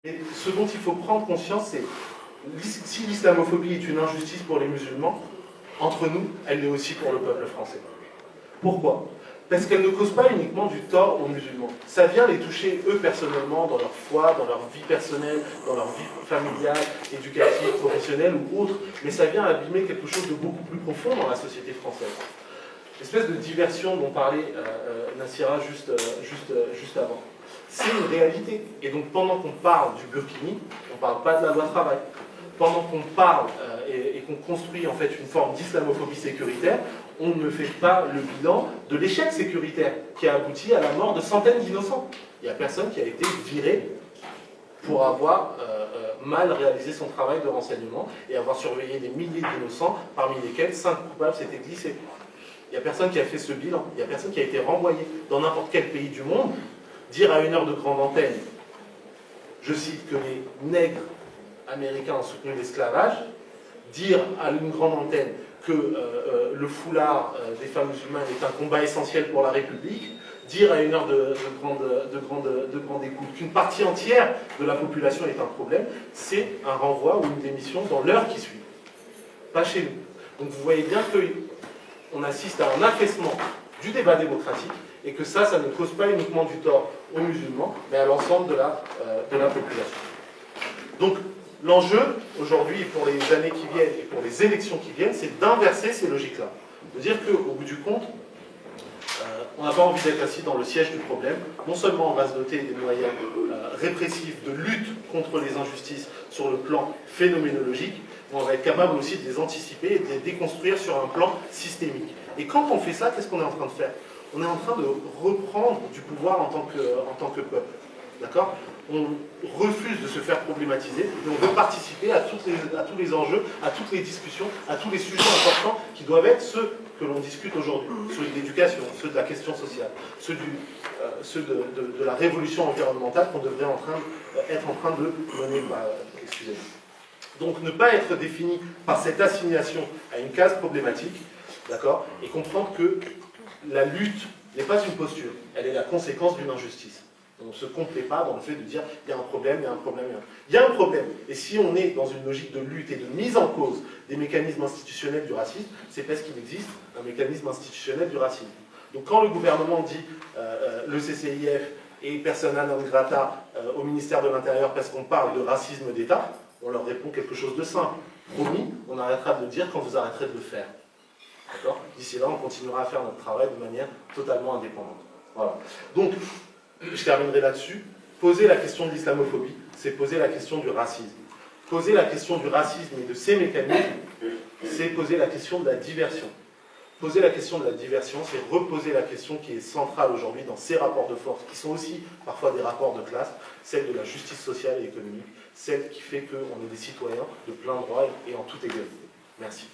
Et ce dont il faut prendre conscience, c'est si l'islamophobie est une injustice pour les musulmans, entre nous, elle l'est aussi pour le peuple français. Pourquoi? Parce qu'elle ne cause pas uniquement du tort aux musulmans. Ça vient les toucher eux personnellement, dans leur foi, dans leur vie personnelle, dans leur vie familiale, éducative, professionnelle ou autre, mais ça vient abîmer quelque chose de beaucoup plus profond dans la société française. L'espèce de diversion dont parlait Nassira juste avant. C'est une réalité. Et donc pendant qu'on parle du burkini, on ne parle pas de la loi travail. Pendant qu'on parle et qu'on construit en fait une forme d'islamophobie sécuritaire, on ne fait pas le bilan de l'échec sécuritaire qui a abouti à la mort de centaines d'innocents. Il n'y a personne qui a été viré pour avoir mal réalisé son travail de renseignement et avoir surveillé des milliers d'innocents, parmi lesquels 5 coupables s'étaient glissés. Il n'y a personne qui a fait ce bilan, il n'y a personne qui a été renvoyé dans n'importe quel pays du monde. Dire à une heure de grande antenne, je cite, que les nègres américains ont soutenu l'esclavage, dire à une grande antenne que le foulard des femmes musulmanes est un combat essentiel pour la République, dire à une heure de grande écoute qu'une partie entière de la population est un problème, c'est un renvoi ou une démission dans l'heure qui suit. Pas chez nous. Donc vous voyez bien qu'on assiste à un affaissement du débat démocratique et que ça ne cause pas uniquement du tort aux musulmans, mais à l'ensemble de la population. Donc, l'enjeu, aujourd'hui, pour les années qui viennent et pour les élections qui viennent, c'est d'inverser ces logiques-là. De dire qu'au bout du compte, on n'a pas envie d'être assis dans le siège du problème. Non seulement on va se doter des moyens répressifs de lutte contre les injustices sur le plan phénoménologique, mais on va être capable aussi de les anticiper et de les déconstruire sur un plan systémique. Et quand on fait ça, qu'est-ce qu'on est en train de faire? On est en train de reprendre du pouvoir en tant que peuple. D'accord? On refuse de se faire problématiser et on veut participer à tous les enjeux, à toutes les discussions, à tous les sujets importants qui doivent être ceux que l'on discute aujourd'hui. Ceux de l'éducation, ceux de la question sociale, ceux de la révolution environnementale qu'on devrait être en train de mener. Excusez-moi. Donc ne pas être défini par cette assignation à une case problématique, d'accord, et comprendre que la lutte n'est pas une posture, elle est la conséquence d'une injustice. On ne se complaît pas dans le fait de dire il y a un problème, il y a un problème, il y a un problème. Et si on est dans une logique de lutte et de mise en cause des mécanismes institutionnels du racisme, c'est parce qu'il existe un mécanisme institutionnel du racisme. Donc quand le gouvernement dit le CCIF et persona non grata au ministère de l'Intérieur parce qu'on parle de racisme d'État, on leur répond quelque chose de simple. Promis, on arrêtera de le dire quand vous arrêterez de le faire. D'accord? D'ici là, on continuera à faire notre travail de manière totalement indépendante. Voilà. Donc, je terminerai là-dessus. Poser la question de l'islamophobie, c'est poser la question du racisme. Poser la question du racisme et de ses mécanismes, c'est poser la question de la diversion. Poser la question de la diversion, c'est reposer la question qui est centrale aujourd'hui dans ces rapports de force, qui sont aussi parfois des rapports de classe, celle de la justice sociale et économique, celle qui fait qu'on est des citoyens de plein droit et en toute égalité. Merci.